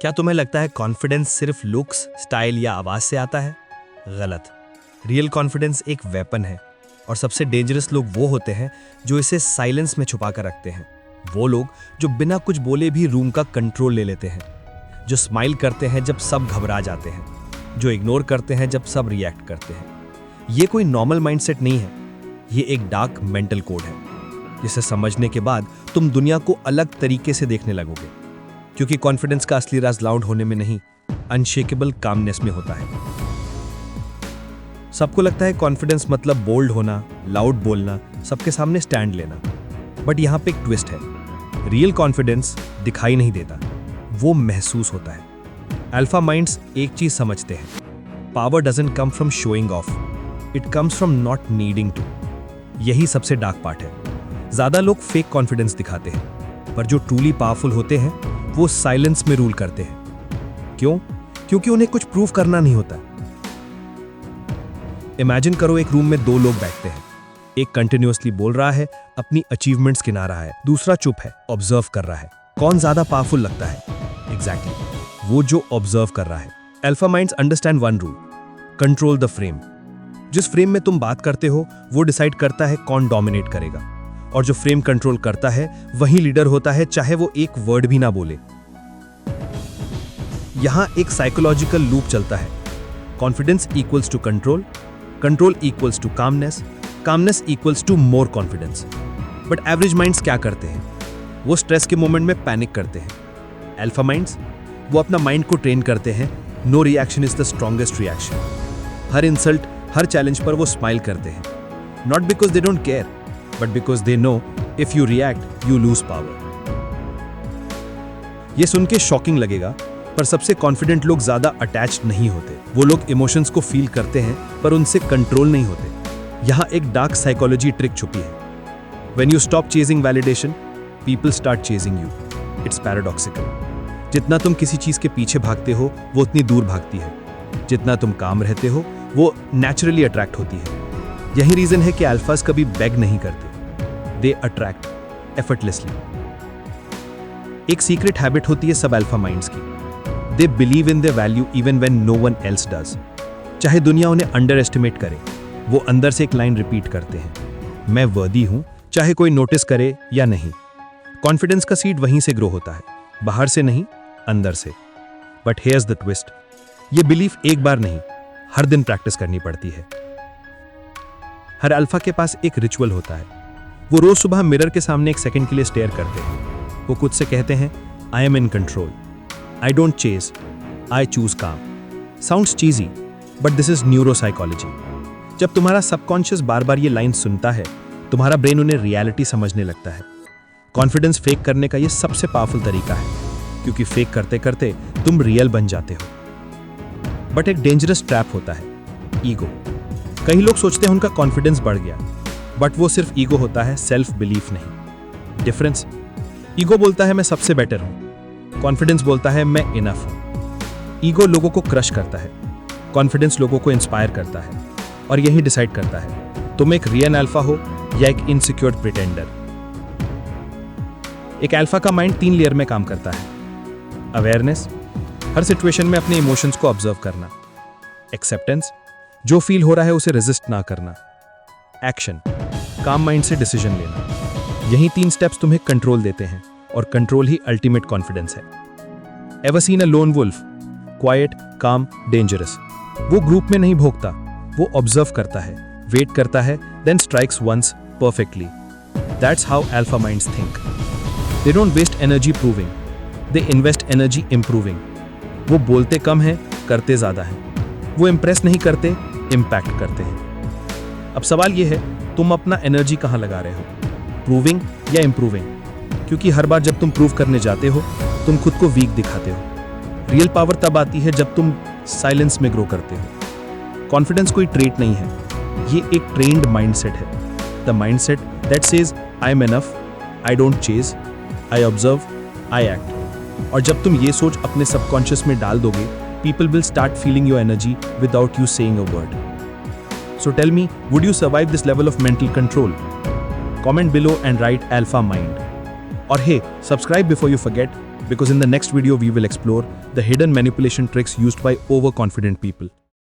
क्या तुम्हें लगता है कॉन्फिडेंस सिर्फ लुक्स, स्टाइल या आवाज से आता है? गलत। रियल कॉन्फिडेंस एक वेपन है और सबसे डेंजरस लोग वो होते हैं जो इसे साइलेंस में छुपा कर रखते हैं। वो लोग जो बिना कुछ बोले भी रूम का कंट्रोल ले लेते हैं, जो स्माइल करते हैं जब सब घबरा जाते हैं, जो इग्नोर करते हैं जब सब रिएक्ट करते हैं। ये कोई नॉर्मल माइंडसेट नहीं है, ये एक डार्क मेंटल कोड है जिसे समझने के बाद तुम दुनिया को अलग तरीके से देखने लगोगे। क्योंकि कॉन्फिडेंस का असली राज लाउड होने में नहीं, अनशेकेबल कामनेस में होता है। सबको लगता है कॉन्फिडेंस मतलब बोल्ड होना, लाउड बोलना, सबके सामने स्टैंड लेना। बट यहां पे एक ट्विस्ट है। रियल कॉन्फिडेंस दिखाई नहीं देता, वो महसूस होता है। अल्फा माइंड्स एक चीज समझते हैं, power doesn't come from showing off, it comes from not needing to. यही सबसे डार्क पार्ट है। ज्यादा लोग फेक कॉन्फिडेंस दिखाते हैं, पर जो ट्रूली पावरफुल होते हैं वो साइलेंस में रूल करते हैं। क्यों? क्योंकि उन्हें कुछ प्रूव करना नहीं होता। इमेजिन करो एक रूम में दो लोग बैठते हैं। एक कंटिन्यूअसली बोल रहा है, अपनी अचीवमेंट्स गिना रहा है, दूसरा चुप है, ऑब्जर्व कर रहा है। कौन ज्यादा पावरफुल लगता है? एग्जैक्टली, वो जो ऑब्जर्व कर रहा है। Alpha minds understand one rule, control the frame. जिस फ्रेम में तुम बात करते हो वो डिसाइड करता है कौन डोमिनेट करेगा, और जो फ्रेम कंट्रोल करता है वही लीडर होता है, चाहे वो एक वर्ड भी ना बोले। यहां एक साइकोलॉजिकल लूप चलता है। Confidence equals to control, control equals to calmness, calmness equals to more confidence. But average minds क्या करते हैं? वो स्ट्रेस के मोमेंट में पैनिक करते हैं। अल्फा माइंड्स वो अपना माइंड को ट्रेन करते हैं, no reaction is the strongest reaction. हर इंसल्ट, हर चैलेंज पर वो स्माइल करते हैं, not because they don't care, but because they know if you react you lose power। ये सुन के शॉकिंग लगेगा, पर सबसे कॉन्फिडेंट लोग ज्यादा अटैच्ड नहीं होते। वो लोग इमोशंस को फील करते हैं पर उनसे कंट्रोल नहीं होते। यहां एक डार्क साइकोलॉजी ट्रिक छुपी है। When you stop chasing validation, people start chasing you। It's paradoxical। जितना तुम किसी चीज के पीछे भागते हो वो उतनी दूर भागती है, जितना तुम काम रहते हो वो नेचुरली अट्रैक्ट होती है। यही रीजन है कि अल्फास कभी बेग नहीं करते, दे अट्रैक्ट एफर्टलेसली। एक सीक्रेट हैबिट होती है सब अल्फा माइंड्स की, they believe in their value even when no one else does. चाहे दुनिया उन्हें अंडर एस्टिमेट करे, वो अंदर से एक लाइन रिपीट करते हैं, मैं वर्दी हूं, चाहे कोई नोटिस करे या नहीं। कॉन्फिडेंस का सीड वहीं से ग्रो होता है, बाहर से नहीं, अंदर से। बट हियर्स द ट्विस्ट, ये बिलीफ एक बार नहीं, हर दिन प्रैक्टिस करनी पड़ती है। हर अल्फा के पास एक रिचुअल होता है। वो रोज सुबह मिरर के सामने एक सेकंड के लिए स्टेयर करते हैं। वो खुद से कहते हैं, I am in control, I don't chase, I choose calm. Sounds cheesy, but this is neuropsychology. जब तुम्हारा सबकॉन्शियस बार बार ये लाइन सुनता है, तुम्हारा ब्रेन उन्हें रियलिटी समझने लगता है। कॉन्फिडेंस फेक करने का ये सबसे पावरफुल तरीका है, क्योंकि फेक करते करते तुम रियल बन जाते हो। बट एक डेंजरस ट्रैप होता है, ईगो। कई लोग सोचते हैं उनका कॉन्फिडेंस बढ़ गया, बट वो सिर्फ ईगो होता है, सेल्फ बिलीफ नहीं। डिफरेंस, ईगो बोलता है मैं सबसे बेटर हूं, कॉन्फिडेंस बोलता है मैं इनफ हूं। ईगो लोगों को क्रश करता है, कॉन्फिडेंस लोगों को इंस्पायर करता है, और यही डिसाइड करता है तुम एक रियल अल्फा हो या एक इनसिक्योर प्रिटेंडर। एक अल्फा का माइंड 3 लेयर में काम करता है। अवेयरनेस, हर सिचुएशन में अपने इमोशंस को ऑब्जर्व करना। एक्सेप्टेंस, जो फील हो रहा है उसे रेजिस्ट ना करना। एक्शन, काम माइंड से डिसीजन लेना। यही 3 स्टेप्स तुम्हें कंट्रोल देते हैं, और कंट्रोल ही अल्टीमेट कॉन्फिडेंस है। Ever seen a lone wolf? Quiet, calm, dangerous. वो ग्रुप में नहीं भोगता, वो ऑब्जर्व करता है, वेट करता है, then strikes once perfectly. That's how alpha minds think. They don't waste energy proving, they invest energy improving. वो बोलते कम है, करते ज्यादा है। वो इंप्रेस नहीं करते, इंपैक्ट करते हैं। अब सवाल यह है, तुम अपना एनर्जी कहां लगा रहे हो, प्रूविंग या इंप्रूविंग? क्योंकि हर बार जब तुम प्रूव करने जाते हो, तुम खुद को वीक दिखाते हो। रियल पावर तब आती है जब तुम साइलेंस में ग्रो करते हो। कॉन्फिडेंस कोई ट्रेट नहीं है, ये एक ट्रेन्ड माइंडसेट है। The mindset that says I am enough, I don't chase, I observe, I act. और जब तुम ये सोच अपने सबकॉन्शियस में डाल दोगे, people will start feeling your energy without you saying a word. So tell me, would you survive this level of mental control? Comment below and write Alpha Mind. Or hey, subscribe before you forget. because in the next video we will explore the hidden manipulation tricks used by overconfident people.